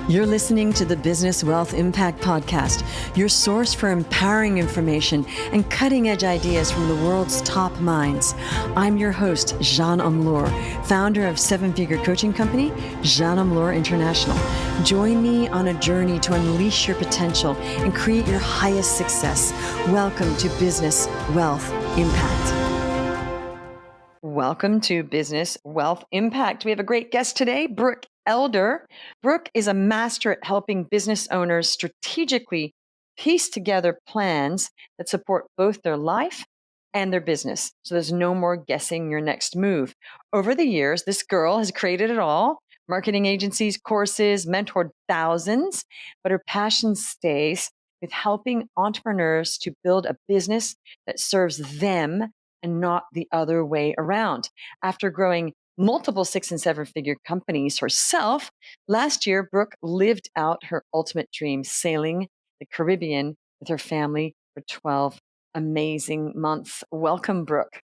You're listening to the Business Wealth Impact Podcast, your source for empowering information and cutting-edge ideas from the world's top minds. I'm your host, Jeanne Omlor, founder of seven-figure coaching company, Jeanne Omlor International. Join me on a journey to unleash your potential and create your highest success. Welcome to Business Wealth Impact. Welcome to Business Wealth Impact. We have a great guest today, Brooke Elder. Brooke is a master at helping business owners strategically piece together plans that support both their life and their business. So there's no more guessing your next move. Over the years, this girl has created it all: marketing agencies, courses, mentored thousands, but her passion stays with helping entrepreneurs to build a business that serves them and not the other way around. After growing multiple 6 and 7 figure companies herself, last year, Brooke lived out her ultimate dream, sailing the Caribbean with her family for 12 amazing months. Welcome, Brooke.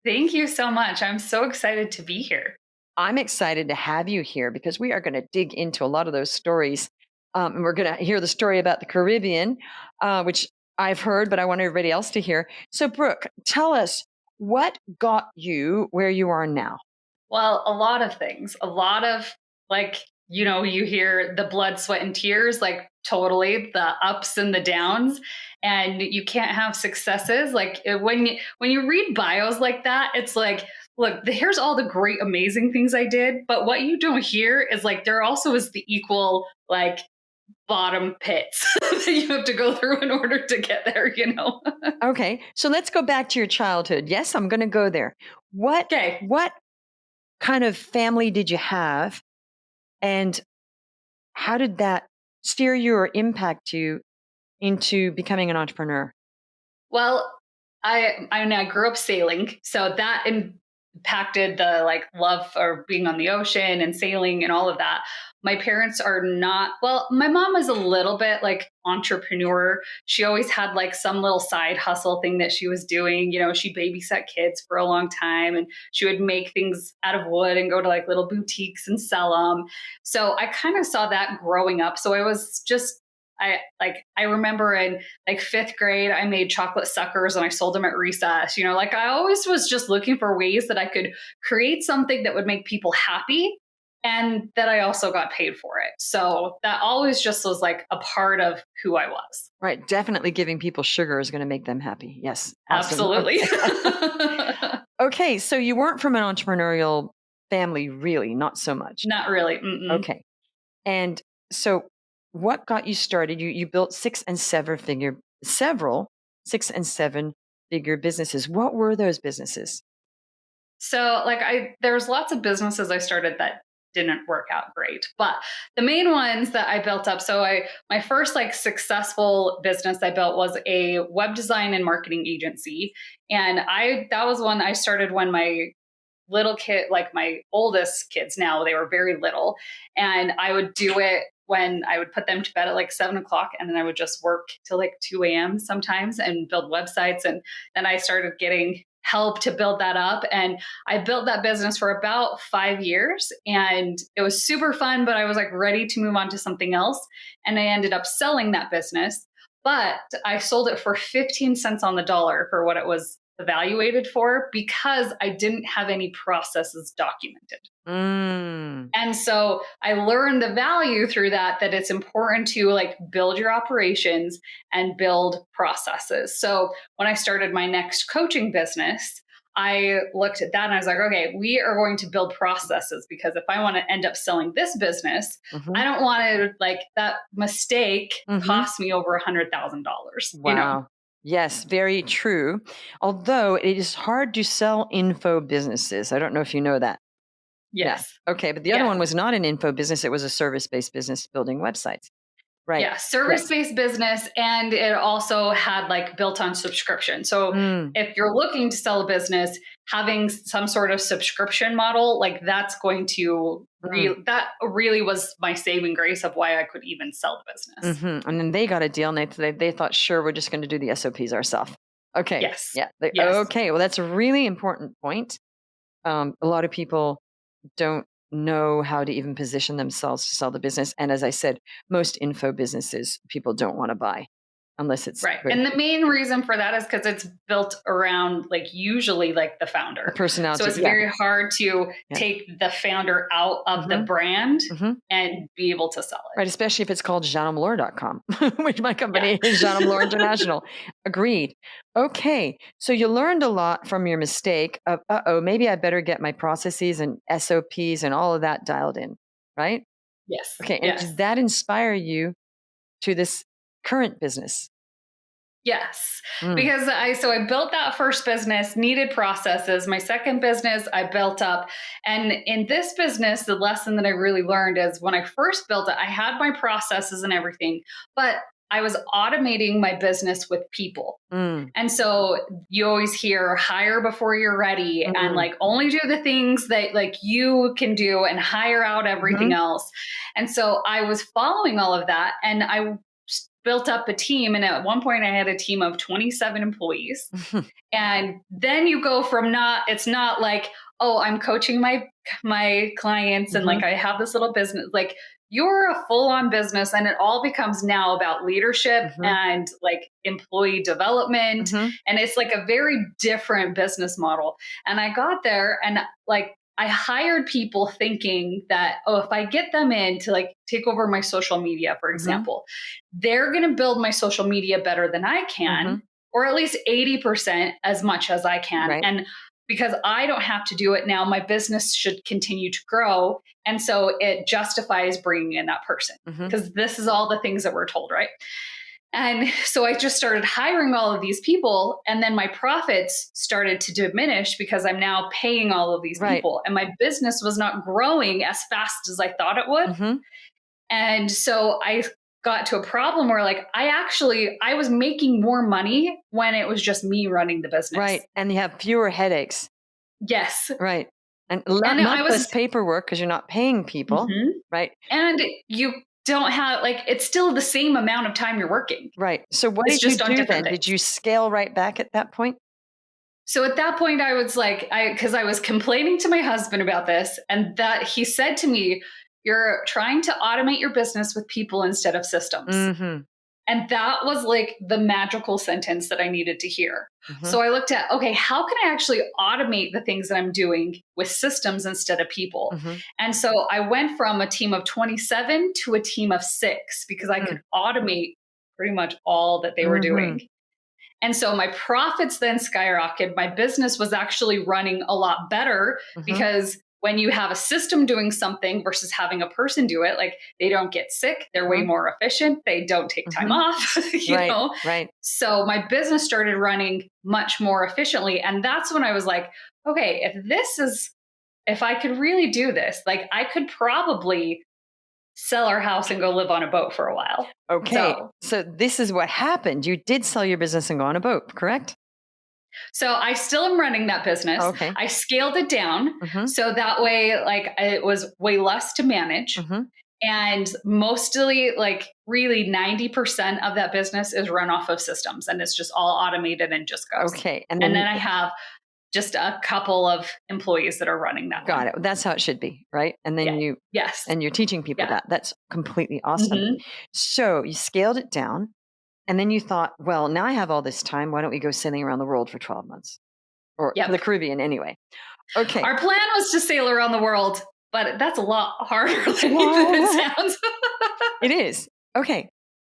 Thank you so much. I'm so excited to be here. I'm excited to have you here because we are going to dig into a lot of those stories. And we're going to hear the story about the Caribbean, which I've heard, but I want everybody else to hear. So, Brooke, tell us, what got you where you are now? Well, a lot of things. A lot of you hear the blood, sweat, and tears, like totally the ups and the downs. And you can't have successes. When you read bios like that, it's like, look, here's all the great, amazing things I did. But what you don't hear is like there also is the equal bottom pits that you have to go through in order to get there, Okay. So let's go back to your childhood. Yes, I'm going to go there. What kind of family did you have, and how did that steer you or impact you into becoming an entrepreneur? Well, I grew up sailing, so that impacted the love for being on the ocean and sailing and all of that. My parents are not, well, my mom is a little bit entrepreneur. She always had some little side hustle thing that she was doing. She babysat kids for a long time, and she would make things out of wood and go to little boutiques and sell them. So I kind of saw that growing up. So I was just I remember in fifth grade, I made chocolate suckers and I sold them at recess. I always was just looking for ways that I could create something that would make people happy and that I also got paid for it. So that always just was a part of who I was. Right. Definitely giving people sugar is going to make them happy. Yes. Awesome. Absolutely. Okay. So you weren't from an entrepreneurial family, really? Not so much. Not really. Mm-mm. Okay. And so what got you started? You built several 6 and 7 figure businesses. What were those businesses? So there was lots of businesses I started that didn't work out great, but the main ones that I built up. So my first successful business I built was a web design and marketing agency. And that was one I started when my little kid, my oldest kids now, they were very little. And I would do it when I would put them to bed at 7 o'clock, and then I would just work till 2 a.m. sometimes and build websites. And then I started getting help to build that up. And I built that business for about 5 years, and it was super fun, but I was ready to move on to something else. And I ended up selling that business, but I sold it for 15 cents on the dollar for what it was evaluated for, because I didn't have any processes documented. And so I learned the value through that it's important to build your operations and build processes. So when I started my next coaching business, I looked at that and I was like, okay, we are going to build processes, because if I want to end up selling this business, I don't want to that mistake cost me over $100,000. Wow. Yes, very true. Although it is hard to sell info businesses. I don't know if you know that. Yes. Yeah. Okay. But the other one was not an info business. It was a service-based business building websites. Right. Yeah. Service-based business. And it also had built on subscription. So if you're looking to sell a business, having some sort of subscription model, that's going to that really was my saving grace of why I could even sell the business. And then they got a deal, and they thought, sure, we're just going to do the SOPs ourselves. Okay. Yes. Yeah. Yes. Okay. Well, that's a really important point. A lot of people don't know how to even position themselves to sell the business. And as I said, most info businesses people don't want to buy unless it's Right. good. And the main reason for that is because it's built around usually the A founder. So personality. it's Yeah. very hard to Yeah. take the founder out of the Mhm. brand Mhm. and be able to sell it. Right. Especially if it's called JeanneOmlor.com, which my Yeah. company is Jeanne Omlor International. Agreed. Okay. So you learned a lot from your mistake of, maybe I better get my processes and SOPs and all of that dialed in. Right. Yes. Okay. And Yes. did that inspire you to this current business? Yes, Mm. because I built that first business, needed processes. My second business I built up. And in this business, the lesson that I really learned is when I first built it, I had my processes and everything, but I was automating my business with people. Mm. And so you always hear hire before you're ready and Mm. only do the things that you can do and hire out everything Mhm. else. And so I was following all of that and I built up a team. And at one point I had a team of 27 employees. And then you go from it's not like, oh, I'm coaching my clients and Mhm. I have this little business. You're a full-on business and it all becomes now about leadership Mhm. and employee development. Mhm. And it's a very different business model. And I got there and I hired people thinking that, oh, if I get them in to take over my social media, for Mhm. example, they're going to build my social media better than I can, Mhm. or at least 80% as much as I can. Right. And because I don't have to do it now, my business should continue to grow. And so it justifies bringing in that person Mhm. because this is all the things that we're told, right? And so I just started hiring all of these people. And then my profits started to diminish because I'm now paying all of these Right. people. And my business was not growing as fast as I thought it would. Mhm. And so I got to a problem where I was making more money when it was just me running the business. Right. And you have fewer headaches. Yes. Right. And And not I less was, paperwork because you're not paying people. Mhm. Right. And you don't have, it's still the same amount of time you're working. Right. So what It's did you just on do different then? things. Did you scale right back at that point? So at that point, I was because I was complaining to my husband about this, and that he said to me, "You're trying to automate your business with people instead of systems." Mhm. And that was the magical sentence that I needed to hear. Mhm. So I looked at, okay, how can I actually automate the things that I'm doing with systems instead of people? Mhm. And so I went from a team of 27 to a team of 6 because I could automate pretty much all that they were Mhm. doing. And so my profits then skyrocketed. My business was actually running a lot better Mhm. because when you have a system doing something versus having a person do it, they don't get sick, they're way Mhm. more efficient, they don't take time Mhm. off, Right. Right. So my business started running much more efficiently. And that's when I was like, okay, if I could really do this, I could probably sell our house and go live on a boat for a while. Okay. So So this is what happened. You did sell your business and go on a boat, correct? So I still am running that business. Okay. I scaled it down Mhm. so that way it was way less to manage. Mhm. And mostly really 90% of that business is run off of systems and it's just all automated and just goes. Okay. And And then then I have just a couple of employees that are running that got one. it. That's how it should be, right? And Yeah. then Yes. you're teaching people Yeah. that. That's completely awesome. Hmm. So you scaled it down and then you thought, well, now I have all this time. Why don't we go sailing around the world for 12 months or to the Yep. Caribbean anyway? Okay. Our plan was to sail around the world, but that's a lot harder than Well, it sounds. it is. Okay.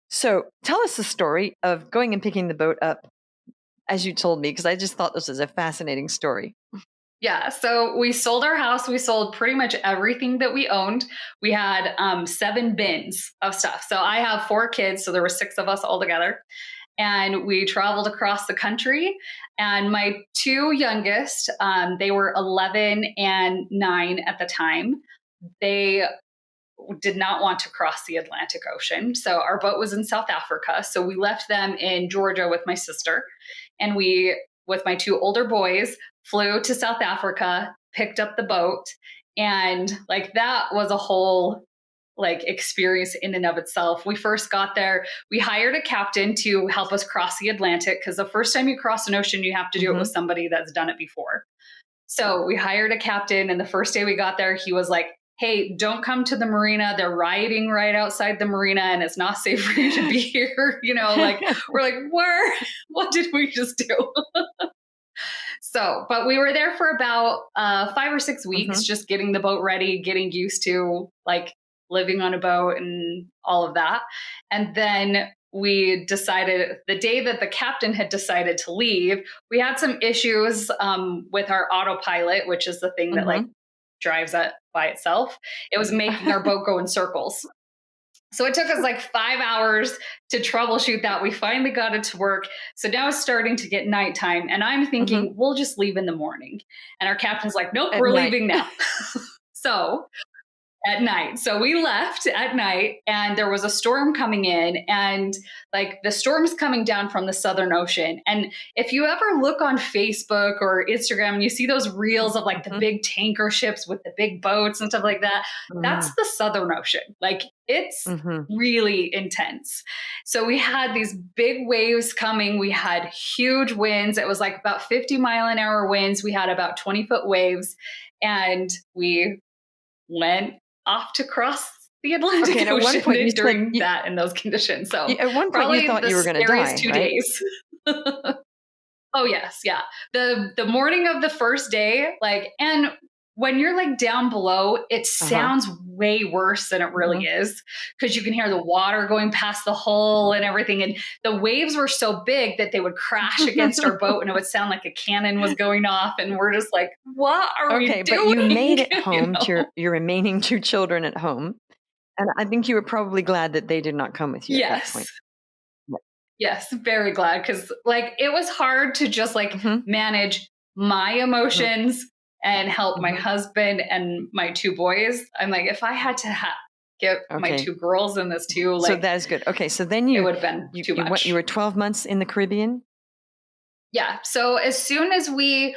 So tell us the story of going and picking the boat up as you told me, because I just thought this was a fascinating story. Yeah, so we sold our house. We sold pretty much everything that we owned. We had 7 bins of stuff. So I have 4 kids, so there were 6 of us all together, and we traveled across the country. And my 2 youngest, they were 11 and 9 at the time. They did not want to cross the Atlantic Ocean. So our boat was in South Africa. So we left them in Georgia with my sister. And we, with my 2 older boys, flew to South Africa, picked up the boat. And that was a whole experience in and of itself. We first got there, we hired a captain to help us cross the Atlantic because the first time you cross an ocean, you have to do it with Mhm. somebody that's done it before. So we hired a captain, and the first day we got there, he was like, hey, don't come to the marina. They're rioting right outside the marina and it's not safe for you to be here. Like we're like, what did we just do? So, but we were there for about 5 or 6 weeks, Mhm. just getting the boat ready, getting used to like living on a boat and all of that. And then we decided the day that the captain had decided to leave, we had some issues with our autopilot, which is the thing that like Mhm. drives it by itself. It was making our boat go in circles. So it took us like 5 hours to troubleshoot that. We finally got it to work. So now it's starting to get nighttime. And I'm Mhm. thinking, we'll just leave in the morning. And our captain's like, nope, At we're night. leaving now. So at night. So we left at night and there was a storm coming in, and like the storm's coming down from the Southern Ocean. And if you ever look on Facebook or Instagram and you see those reels of like the Mhm. big tanker ships with the big boats and stuff like that, that's Mm. the Southern Ocean. Like it's Mhm. really intense. So we had these big waves coming. We had huge winds. It was like about 50-mile-an-hour winds. We had about 20-foot waves. And we went off to cross the Okay, Atlantic and at one Ocean point you said during that in those conditions. So at one point you probably thought the you were gonna scariest die, two right? days. Oh yes, yeah. The morning of the first day, like, and when you're like down below, it Uh-huh. sounds way worse than it really Mhm. is because you can hear the water going past the hull and everything. And the waves were so big that they would crash against our boat and it would sound like a cannon was going off. And we're just like, what are we Okay, but you doing? made it home to your remaining 2 children at home, and I think you were probably glad that they did not come with you at that point. Yes. Yeah. Yes, very glad because like it was hard to just like Mhm. manage my Mhm. emotions and help my Mhm. husband and my two boys. I'm like, if I had to get my Okay. two girls in this too, So like that is good. Okay, so then it would have been too you much. were 12 months in the Caribbean? Yeah. So as soon as we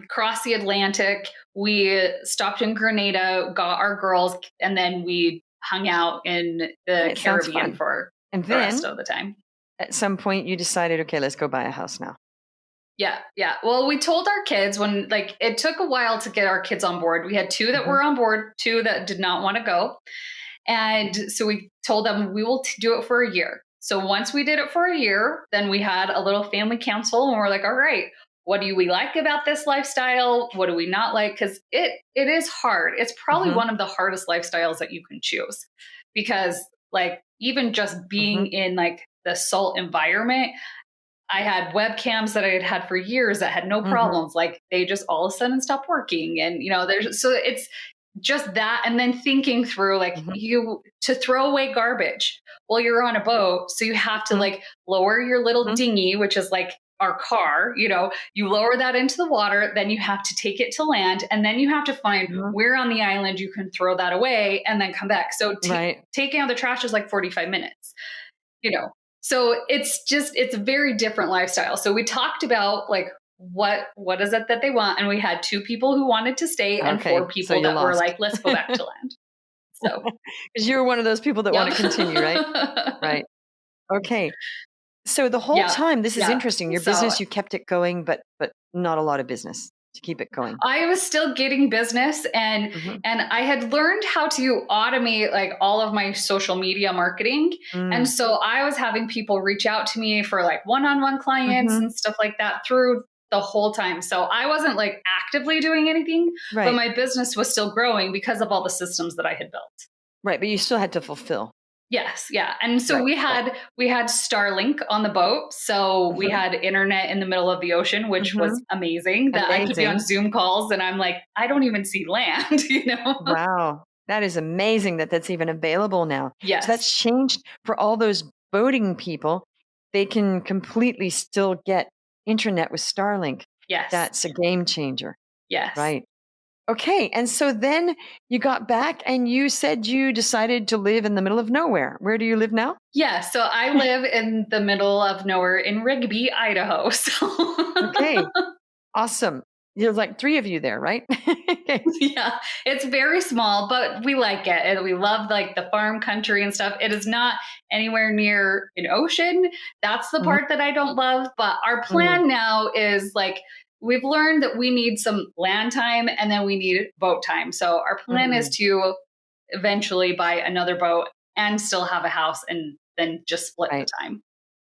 crossed the Atlantic, we stopped in Grenada, got our girls, and then we hung out in the It sounds Caribbean fun. for And the rest then of the time. at some point you decided, "Okay, let's go buy a house now." Yeah, yeah. Well, we told our kids when like it took a while to get our kids on board. We had two that Mhm. were on board, two that did not want to go. And so we told them we will do it for a year. So once we did it for a year, then we had a little family council and we're like, all right, what do we like about this lifestyle? What do we not like? Because it is hard. It's probably Mhm. one of the hardest lifestyles that you can choose because like even just being Mhm. in like the salt environment, I had webcams that I had had for years that had no Mhm. problems. Like they just all of a sudden stopped working. And, there's so it's just that. And then thinking through like Mhm. you to throw away garbage while you're on a boat. So you have to Mhm. like lower your little Mhm. dinghy, which is like our car, you lower that into the water, then you have to take it to land. And then you have to find Mhm. where on the island you can throw that away and then come back. So Right. taking out the trash is like 45 minutes you know so it's a very different lifestyle. So we talked about like what is it that they want, and we had two people who wanted to stay and four Okay, so people you that were lost. like, let's go back to land. So 'Cause you were one of those people that yep. wanna continue, right? Right. Okay. So the whole Yeah, time this is yeah. interesting. Your So business, you kept it going, but not a lot of business to keep it going. I was still getting business, and Mhm. I had learned how to automate like all of my social media marketing. And Mm. so I was having people reach out to me for like one-on-one clients Mhm. and stuff like that through the whole time. So I wasn't like actively doing anything, but Right. my business was still growing because of all the systems that I had built. Right, but you still had to fulfill. Yes, yeah. And so Right, we right. had Starlink on the boat. So we Mhm. had internet in the middle of the ocean, which was Mhm. amazing. That I could be on Amazing. Zoom calls and I'm like, I don't even see land. Wow. That is amazing that that's even available now. So Yes. that's changed for all those boating people. They can completely still get internet with Starlink. Yes. That's a game changer. Yes. Right. Okay, and so then you got back and you said you decided to live in the middle of nowhere. Where do you live now? Yeah. So I live in the middle of nowhere in Rigby, Idaho. So Okay, awesome. There's like 3 of you there, right? Okay. yeah, it's very small, but we like it. And we love like the farm country and stuff. It is not anywhere near an ocean. That's the Mhm, part that I don't love. But our mhm, plan now is like we've learned that we need some land time and then we need boat time. So our plan is Mm. to eventually buy another boat and still have a house and then just split the Right. time.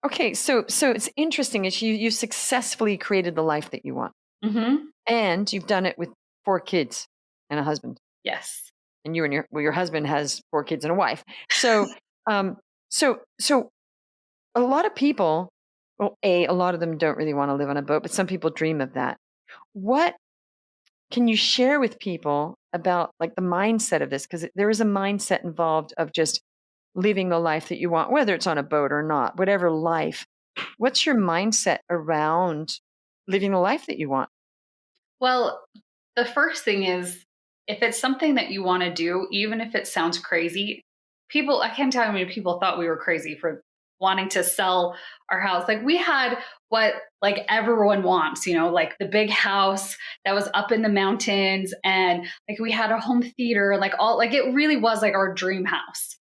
Okay. So it's interesting is you successfully created the life that you want. Hmm. And you've done it with 4 kids and a husband. Yes. And your husband has 4 kids and a wife. So, um, so a lot of people, well, a lot of them don't really want to live on a boat, but some people dream of that. What can you share with people about like the mindset of this? Because there is a mindset involved of just living the life that you want, whether it's on a boat or not, whatever life. What's your mindset around living the life that you want? Well, the first thing is if it's something that you want to do, even if it sounds crazy, people, I can't tell you how many people thought we were crazy for wanting to sell our house. Like we had what like everyone wants, like the big house that was up in the mountains and like we had a home theater, like all like it really was like our dream house.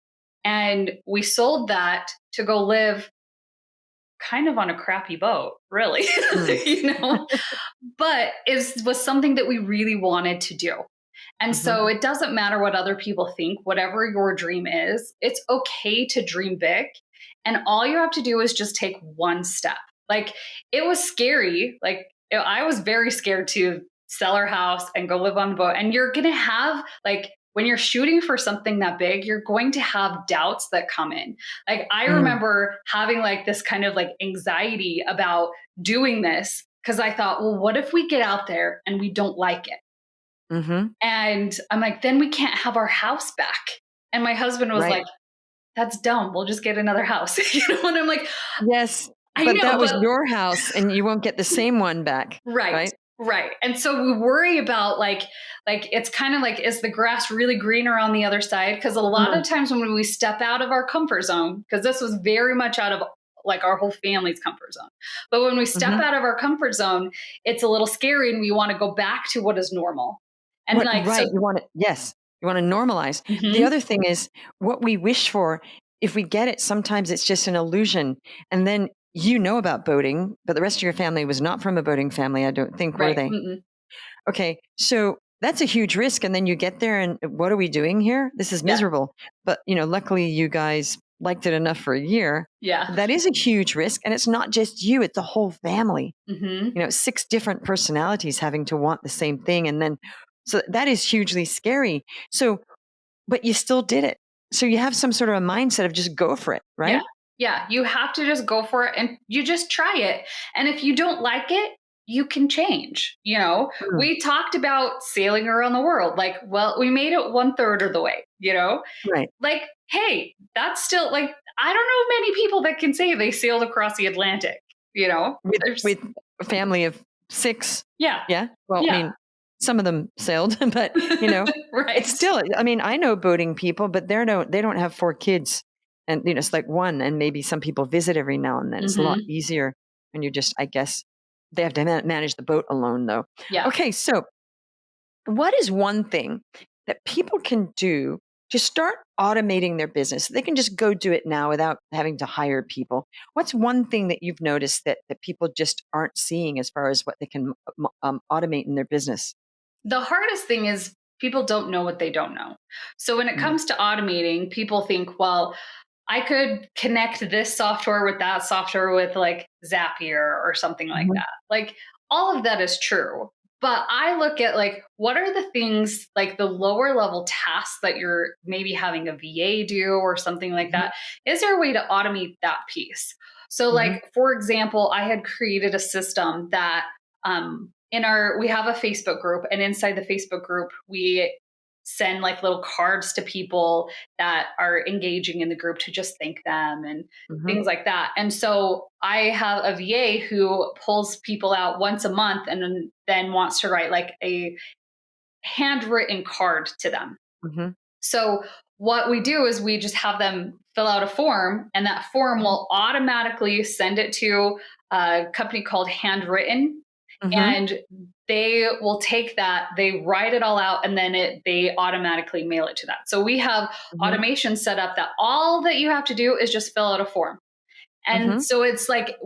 And we sold that to go live kind of on a crappy boat, really, Mm. you know, but it was something that we really wanted to do. And Hmm. so it doesn't matter what other people think, whatever your dream is, it's okay to dream big. And all you have to do is just take one step. Like it was scary. Like I was very scared to sell our house and go live on the boat. And you're going to have like, when you're shooting for something that big, you're going to have doubts that come in. Like I Mm. remember having like this kind of like anxiety about doing this because I thought, well, what if we get out there and we don't like it? Hmm. And I'm like, then we can't have our house back. And my husband was Right. like, that's dumb. We'll just get another house. And I'm like, Yes, I but know, that was but your house and you won't get the same one back, right. right? Right. And so we worry about like it's kind of like, is the grass really greener on the other side? Because a lot Mm. of times when we step out of our comfort zone, because this was very much out of like our whole family's comfort zone. But when we step Mhm. out of our comfort zone, it's a little scary and we want to go back to what is normal. And What like, right, so, you want it yes, you wanna normalize. The mhm, other thing is what we wish for, if we get it, sometimes it's just an illusion, and then you know about boating, but the rest of your family was not from a boating family, I don't think, were right. they? Mm-mm, Okay, so that's a huge risk, and then you get there and what are we doing here? This is yeah. miserable. But, luckily you guys liked it enough for a year. Yeah. That is a huge risk, and it's not just you, it's the whole family. Hmm. 6 different personalities having to want the same thing, and then so that is hugely scary. So, but you still did it. So you have some sort of a mindset of just go for it, Yeah. right? Yeah. You have to just go for it and you just try it. And if you don't like it, you can change. Mm. We talked about sailing around the world. Like, well, we made it one third of the way. Right. Like, hey, that's still like, I don't know many people that can say they sailed across the Atlantic. There's, With a family of 6. yeah. Yeah. Well, I Yeah. mean, some of them sailed, but, it's Right. still I mean, I know boating people, but they don't have 4 kids. And, it's like 1, and maybe some people visit every now and then. It's a lot Hmm. easier when you just I guess they have to manage the boat alone, though. Yeah. Okay, so what is one thing that people can do to start automating their business? They can just go do it now without having to hire people. What's one thing that you've noticed that people just aren't seeing as far as what they can automate in their business? The hardest thing is people don't know what they don't know. So when it Mm. comes to automating, people think, well, I could connect this software with that software with like Zapier or something like Mhm. that. Like all of that is true. But I look at like what are the things like the lower level tasks that you're maybe having a VA do or something like Mhm. that? Is there a way to automate that piece? So Mhm. like for example, I had created a system that we have a Facebook group and inside the Facebook group we send like little cards to people that are engaging in the group to just thank them and Mhm. things like that. And so I have a VA who pulls people out once a month and then wants to write like a handwritten card to them. Mhm. So what we do is we just have them fill out a form and that form Mhm. will automatically send it to a company called Handwritten Mhm. and they will take that, they write it all out, and then they automatically mail it to that. So we have Mhm. automation set up that all that you have to do is just fill out a form. And Mhm. so it's like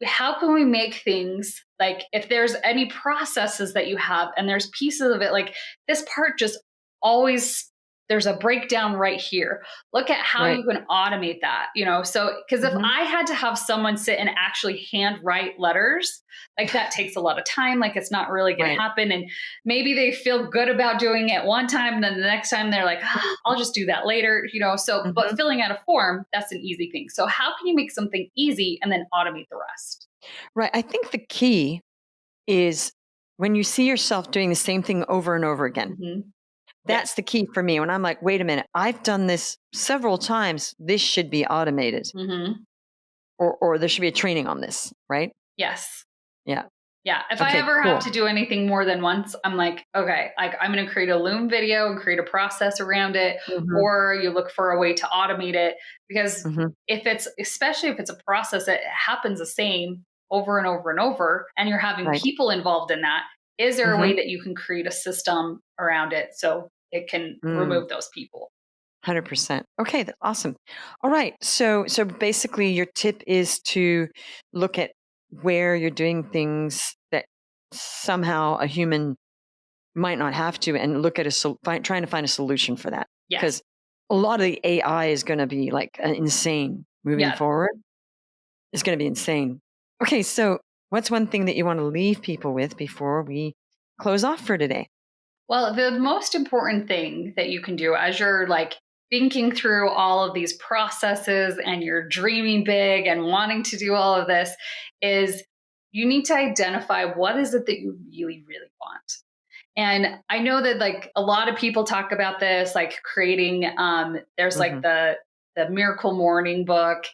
how can we make things like, if there's any processes that you have and there's pieces of it, like this part just always, there's a breakdown right here. Look at how Right. you can automate that, So, because if Hmm. I had to have someone sit and actually handwrite letters, like that takes a lot of time. Like it's not really going to Right. happen. And maybe they feel good about doing it one time. And then the next time they're like, I'll just do that later, So, but Hmm. filling out a form, that's an easy thing. So, how can you make something easy and then automate the rest? Right. I think the key is when you see yourself doing the same thing over and over again. Mhm. Yes. That's the key for me when I'm like, wait a minute, I've done this several times. This should be automated, Mhm. or there should be a training on this, right? Yes. Yeah. Yeah. If I Okay, ever have cool. to do anything more than once, I'm like, okay, like I'm going to create a Loom video and create a process around it, Hmm. or you look for a way to automate it. Because Hmm. if it's, especially if it's a process that happens the same over and over and over, and you're having Right. people involved in that, is there a way Hmm. that you can create a system around it so it can Mm, remove those people? 100%. Okay, that's awesome. All right. So basically your tip is to look at where you're doing things that somehow a human might not have to, and look at trying to find a solution for that, Yes. because a lot of the AI is going to be like insane moving Yeah. forward. It's going to be insane. Okay, so what's one thing that you want to leave people with before we close off for today? Well, the most important thing that you can do as you're like thinking through all of these processes and you're dreaming big and wanting to do all of this is you need to identify what is it that you really, really want. And I know that like a lot of people talk about this, like creating there's like Hmm. the miracle morning book,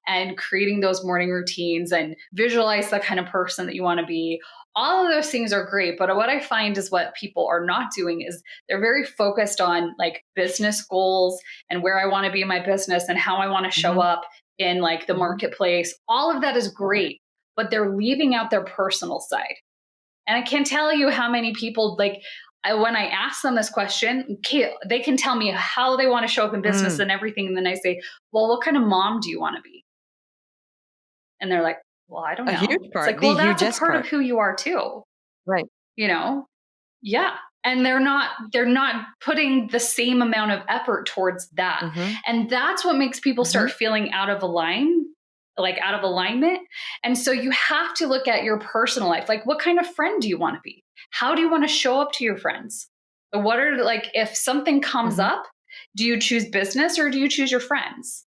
and creating those morning routines and visualize the kind of person that you want to be. All of those things are great, but what I find is what people are not doing is they're very focused on like business goals and where I want to be in my business and how I want to show Hmm. up in like the Hmm. marketplace. All of that is great, but they're leaving out their personal side. And I can't tell you how many people like when I ask them this question, okay, they can tell me how they want to show up in business Mm, and everything. And then I say, well, what kind of mom do you want to be? And they're like, well, I don't a know. huge It's part, like, the well, that's a hugest part of part. who you are too, Right. you know? Yeah. And they're not putting the same amount of effort towards that. Hmm. And that's what makes people Hmm. start feeling out of alignment. And so you have to look at your personal life. Like, what kind of friend do you want to be? How do you want to show up to your friends? What are like, if something comes Hmm. up, do you choose business or do you choose your friends?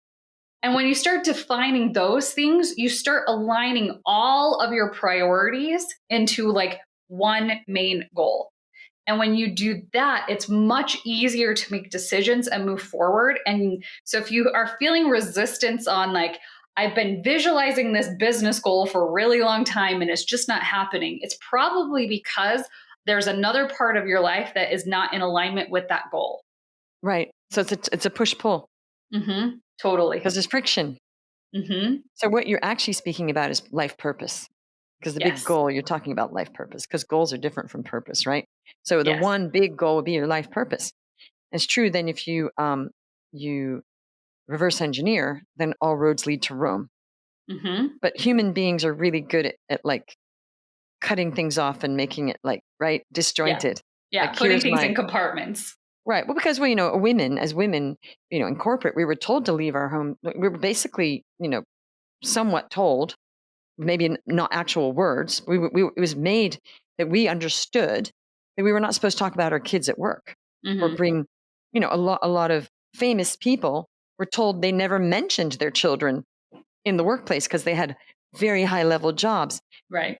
And when you start defining those things, you start aligning all of your priorities into like one main goal. And when you do that, it's much easier to make decisions and move forward. And so if you are feeling resistance on like, I've been visualizing this business goal for a really long time and it's just not happening, it's probably because there's another part of your life that is not in alignment with that goal. Right. So it's a push pull Totally. because there's friction. So what you're actually speaking about is life purpose, because the big Yes. goal, you're talking about life purpose, because goals are different from purpose, right? So the Yes. one big goal would be your life purpose. It's true. Then if you reverse engineer, then all roads lead to Rome. hmm But human beings are really good at like cutting things off and making it like, right, Yeah. disjointed. Yeah. Like Putting here's things my in compartments. right. Well, because women, as women, in corporate, we were told to leave our home. We were basically, somewhat told, maybe not actual words. It was made that we understood that we were not supposed to talk about our kids at work, or hmm bring, a lot of famous people were told they never mentioned their children in the workplace because they had very high level jobs. Right.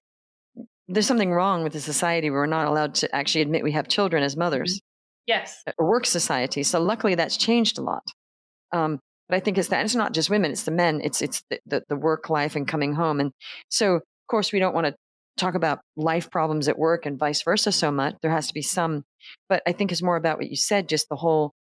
There's something wrong with the society where we're not allowed to actually admit we have children as hmm mothers, Yes. a work society. So luckily that's changed a lot. Um, but I think it's that it's not just women; it's the men. It's the work life and coming home, and so of course we don't want to talk about life problems at work and vice versa so much. There has to be some, but I think it's more about what you said, just the whole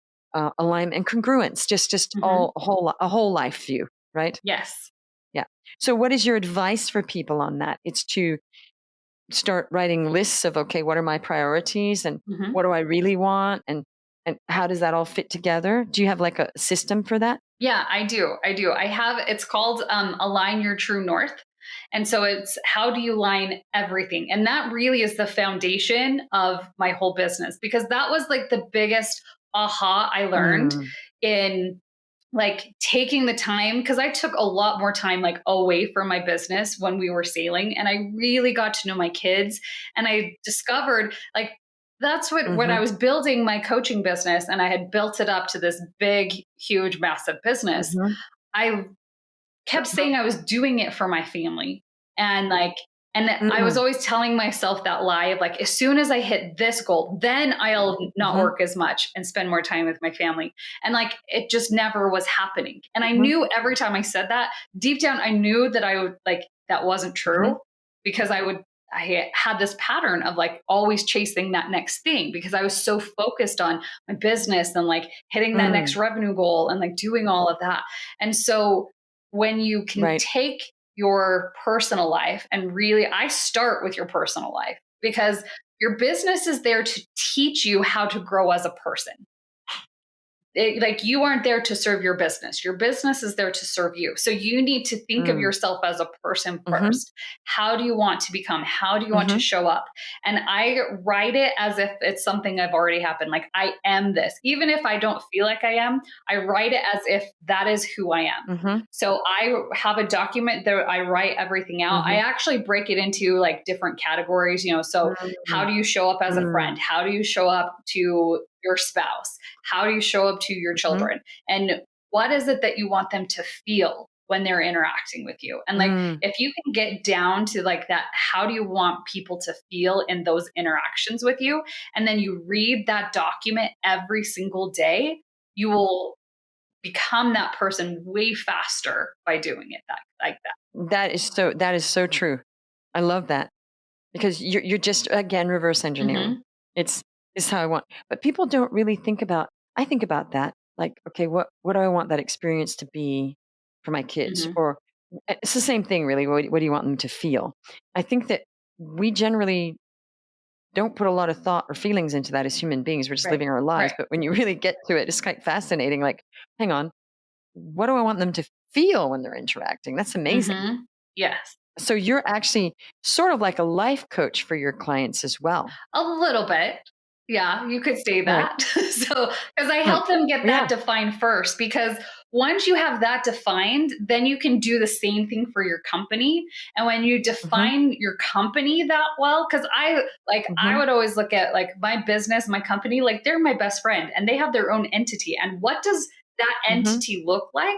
alignment and congruence, just hmm all a whole life view, right? Yes. Yeah. So, what is your advice for people on that? It's to start writing lists of, okay, what are my priorities and hmm what do I really want, and how does that all fit together? Do you have like a system for that? Yeah, I do. I do. I have, it's called Align Your True North. And so it's how do you line everything? And that really is the foundation of my whole business, because that was like the biggest aha I learned Mm. in like taking the time, because I took a lot more time like away from my business when we were sailing, and I really got to know my kids, and I discovered like that's what when I Mhm. was building my coaching business and I had built it up to this big huge massive business, Mhm. I kept saying I was doing it for my family. And like, and I was Mm. always telling myself that lie of like, as soon as I hit this goal, then I'll not Mhm. work as much and spend more time with my family. And like, it just never was happening. And I Mhm. knew every time I said that, deep down, I knew that I would like, that wasn't Mhm. true, because I had this pattern of like always chasing that next thing because I was so focused on my business and like hitting that next Mm. revenue goal and like doing all of that. And so when you can Right. take your personal life and really, I start with your personal life because your business is there to teach you how to grow as a person. Like you aren't there to serve your business is there to serve you, so you need to think of Mm. yourself as a person Mhm. first. How do you want to become? How do you want to Mhm. show up? And I write it as if it's something I've already happened, like I am this, even if I don't feel like I am. I write it as if that is who I am. Mhm. So I have a document that I write everything out. I Mhm. actually break it into like different categories, so how Mm. do you show up as a Mm. friend? How do you show up to your spouse? How do you show up to your Mhm. children? And what is it that you want them to feel when they're interacting with you? And like, Mm. if you can get down to like that, how do you want people to feel in those interactions with you? And then you read that document every single day, you will become that person way faster by doing it like that. That is so true. I love that because you're just again reverse engineering. Hmm. It's is how I want. But people don't really think about I think about that. Like, okay, what do I want that experience to be for my kids? Hmm. Or it's the same thing really. What do you want them to feel? I think that we generally don't put a lot of thought or feelings into that as human beings. We're just Right. living our lives. Right. But when you really get to it, it's quite fascinating. Like, hang on, what do I want them to feel when they're interacting? That's amazing. Hmm. Yes. So you're actually sort of like a life coach for your clients as well. A little bit. Yeah, you could say Right. that. So, because I Hmm. help them get Yeah. that defined first, because once you have that defined, then you can do the same thing for your company. And when you Hmm. define your company that well, because I Hmm. would always look at like my business, my company, like they're my best friend and they have their own entity. And what does that Hmm. entity look like?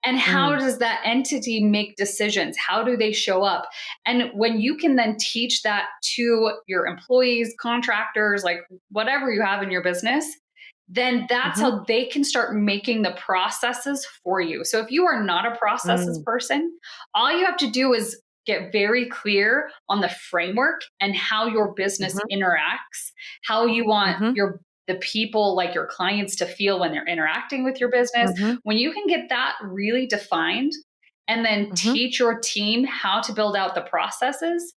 And how Mm. does that entity make decisions? How do they show up? And when you can then teach that to your employees, contractors, like whatever you have in your business, then that's Hmm. how they can start making the processes for you. So if you are not a processes Mm. person, all you have to do is get very clear on the framework and how your business Hmm. interacts, how you want Hmm. the people like your clients to feel when they're interacting with your business. Hmm. When you can get that really defined and then Hmm. teach your team how to build out the processes,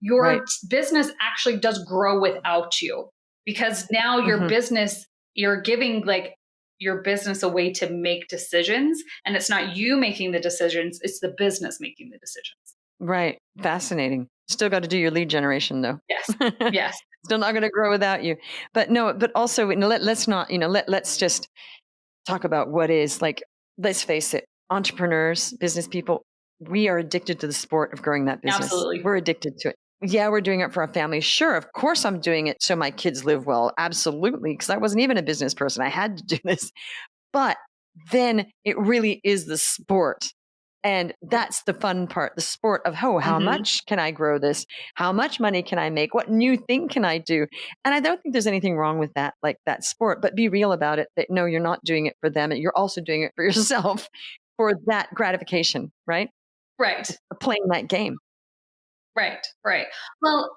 your Right. business actually does grow without you, because now your Hmm. business, you're giving like your business a way to make decisions, and it's not you making the decisions, it's the business making the decisions. Right. Fascinating. Still got to do your lead generation though. Yes. Yes. Still not going to grow without you. But no, but also let's not, let's just talk about what is like, let's face it, entrepreneurs, business people, we are addicted to the sport of growing that business. Absolutely. We're addicted to it. Yeah, we're doing it for our family. Sure, of course I'm doing it so my kids live well. Absolutely. Because I wasn't even a business person. I had to do this. But then it really is the sport. And that's the fun part, the sport of, oh, how Hmm. much can I grow this? How much money can I make? What new thing can I do? And I don't think there's anything wrong with that, like that sport, but be real about it that no, you're not doing it for them. And you're also doing it for yourself for that gratification, right? Right. Of playing that game. Right. Right. Well,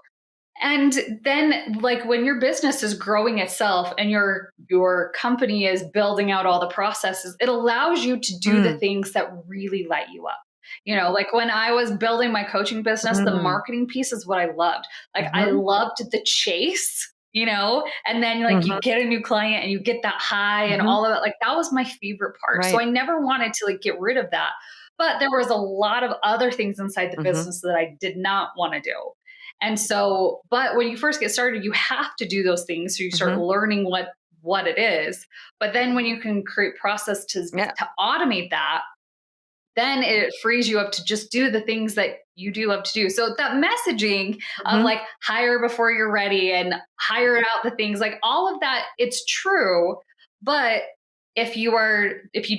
and then like when your business is growing itself and your company is building out all the processes, it allows you to do the Mm, things that really light you up. Like when I was building my coaching business, the mm, marketing piece is what I loved. Like I mhm, loved the chase, and then like you mhm, get a new client and you get that high and mhm. all of that. Like that was my favorite part. So Right. I never wanted to like get rid of that. But there was a lot of other things inside the Mm-hmm. business that I did not want to do. And so, but when you first get started, you have to do those things. So you start Mm-hmm. learning what it is. But then when you can create process Yeah. to automate that, then it frees you up to just do the things that you do love to do. So that messaging of Mm-hmm. like hire before you're ready and hire out the things, like all of that, it's true. But if you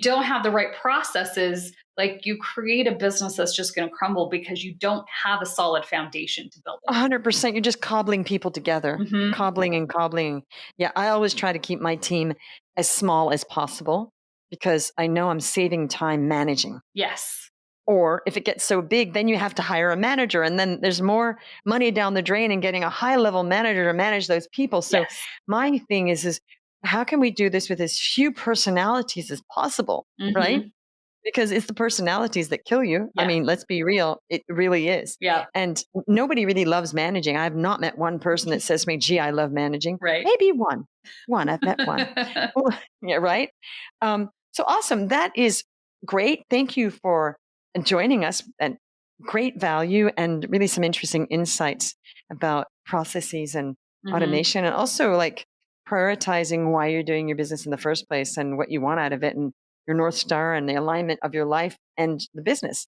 don't have the right processes, like you create a business that's just going to crumble because you don't have a solid foundation to build it 100%. You're just cobbling people together, on. cobbling and cobbling. Yeah, I always try to keep my team as small as possible because I know I'm saving time managing. Yes. Or if it gets so big, then you have to hire a manager, and then there's more money down the drain in getting a high level manager to manage those people. So Yes. my thing is how can we do this with as few personalities as possible, right? Hmm. Because it's the personalities that kill you. I Yes. mean, let's be real, it really is. Yeah. And nobody really loves managing. I've not met one person that says to me, gee, I love managing. Right. Maybe one. I've met one. Well, yeah, right. So awesome. That is great. Thank you for joining us, and great value and really some interesting insights about processes and Hmm. automation, and also like prioritizing why you're doing your business in the first place and what you want out of it, and your North Star and the alignment of your life and the business.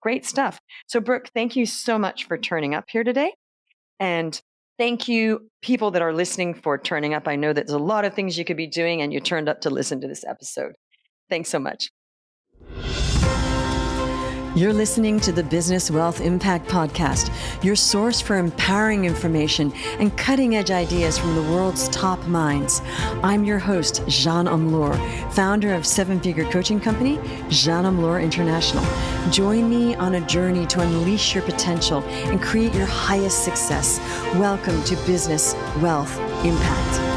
Great stuff. So, Brooke, thank you so much for turning up here today. And thank you, people that are listening, for turning up. I know that there's a lot of things you could be doing, and you turned up to listen to this episode. Thanks so much. You're listening to the Business Wealth Impact Podcast, your source for empowering information and cutting-edge ideas from the world's top minds. I'm your host, Jeanne Omlor, founder of seven-figure coaching company, Jeanne Omlor International. Join me on a journey to unleash your potential and create your highest success. Welcome to Business Wealth Impact.